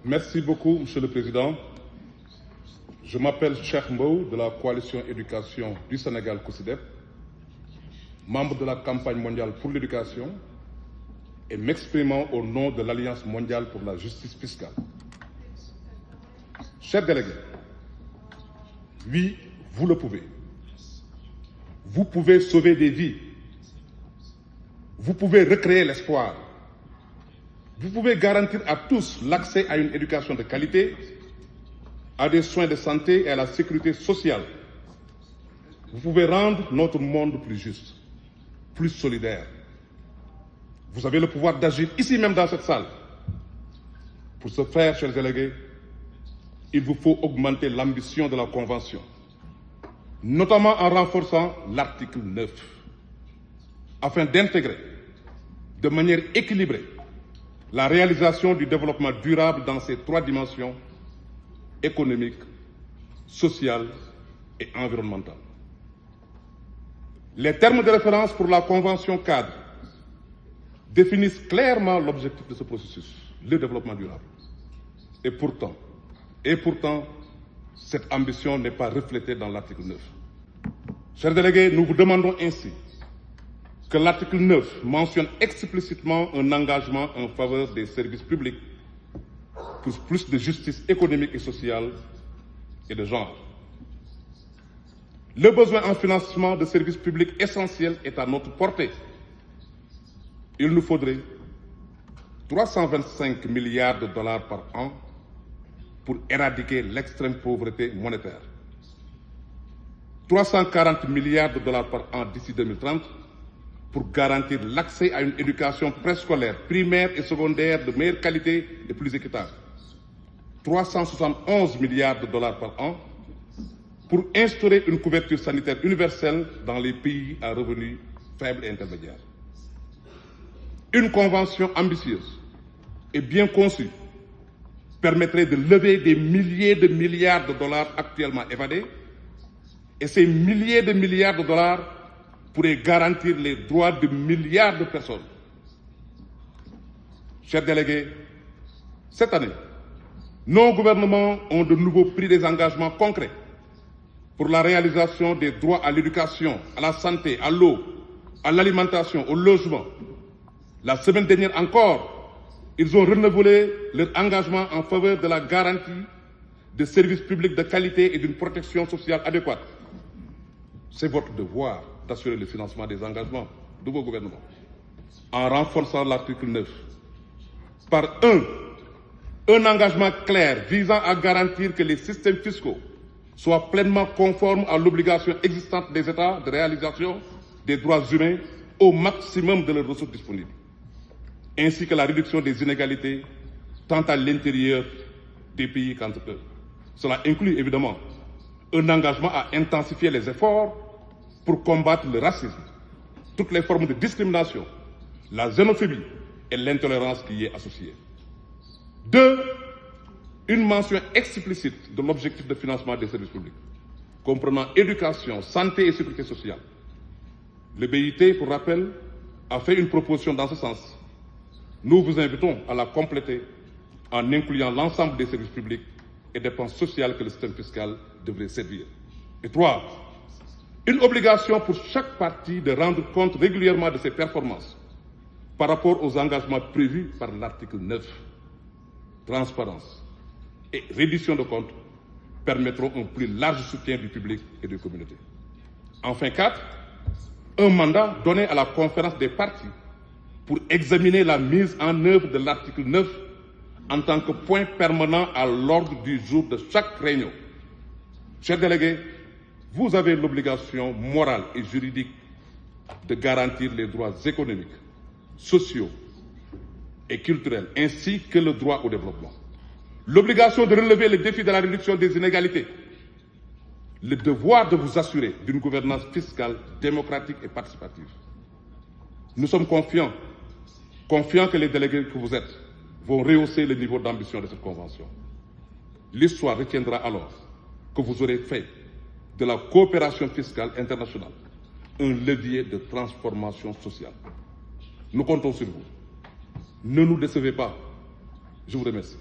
Merci beaucoup, Monsieur le Président. Je m'appelle Cheikh Mbow de la Coalition Éducation du Sénégal COSYDEP, membre de la campagne mondiale pour l'éducation et m'exprimant au nom de l'Alliance mondiale pour la justice fiscale. Chers délégués, oui, vous le pouvez. Vous pouvez sauver des vies. Vous pouvez recréer l'espoir. Vous pouvez garantir à tous l'accès à une éducation de qualité, à des soins de santé et à la sécurité sociale. Vous pouvez rendre notre monde plus juste, plus solidaire. Vous avez le pouvoir d'agir ici même dans cette salle. Pour ce faire, chers délégués, il vous faut augmenter l'ambition de la Convention, notamment en renforçant l'article 9, afin d'intégrer de manière équilibrée la réalisation du développement durable dans ses trois dimensions: économique, sociale et environnementale. Les termes de référence pour la Convention cadre définissent clairement l'objectif de ce processus, le développement durable. Et pourtant, cette ambition n'est pas reflétée dans l'article 9. Chers délégués, nous vous demandons ainsi que l'article 9 mentionne explicitement un engagement en faveur des services publics pour plus de justice économique et sociale et de genre. Le besoin en financement de services publics essentiels est à notre portée. Il nous faudrait 325 milliards de dollars par an pour éradiquer l'extrême pauvreté monétaire, 340 milliards de dollars par an d'ici 2030 pour garantir l'accès à une éducation préscolaire, primaire et secondaire de meilleure qualité et plus équitable, 371 milliards de dollars par an pour instaurer une couverture sanitaire universelle dans les pays à revenus faibles et intermédiaires. Une convention ambitieuse et bien conçue permettrait de lever des milliers de milliards de dollars actuellement évadés, et ces milliers de milliards de dollars pourraient garantir les droits de milliards de personnes. Chers délégués, cette année, nos gouvernements ont de nouveau pris des engagements concrets pour la réalisation des droits à l'éducation, à la santé, à l'eau, à l'alimentation, au logement. La semaine dernière encore, ils ont renouvelé leur engagement en faveur de la garantie de services publics de qualité et d'une protection sociale adéquate. C'est votre devoir d'assurer le financement des engagements de vos gouvernements en renforçant l'article 9 par un engagement clair visant à garantir que les systèmes fiscaux soient pleinement conformes à l'obligation existante des États de réalisation des droits humains au maximum de leurs ressources disponibles, ainsi que la réduction des inégalités tant à l'intérieur des pays qu'entre eux. Cela inclut évidemment un engagement à intensifier les efforts pour combattre le racisme, toutes les formes de discrimination, la xénophobie et l'intolérance qui y est associée. 2. Une mention explicite de l'objectif de financement des services publics, comprenant éducation, santé et sécurité sociale. Le BIT, pour rappel, a fait une proposition dans ce sens. Nous vous invitons à la compléter en incluant l'ensemble des services publics et dépenses sociales que le système fiscal devrait servir. Et 3. Une obligation pour chaque partie de rendre compte régulièrement de ses performances par rapport aux engagements prévus par l'article 9. Transparence et reddition de comptes permettront un plus large soutien du public et des communautés. Enfin, 4. Un mandat donné à la conférence des parties pour examiner la mise en œuvre de l'article 9 en tant que point permanent à l'ordre du jour de chaque réunion. Chers délégués, vous avez l'obligation morale et juridique de garantir les droits économiques, sociaux et culturels, ainsi que le droit au développement. L'obligation de relever le défi de la réduction des inégalités. Le devoir de vous assurer d'une gouvernance fiscale démocratique et participative. Nous sommes confiants que les délégués que vous êtes vont rehausser le niveau d'ambition de cette convention. L'histoire retiendra alors que vous aurez fait de la coopération fiscale internationale un levier de transformation sociale. Nous comptons sur vous. Ne nous décevez pas. Je vous remercie.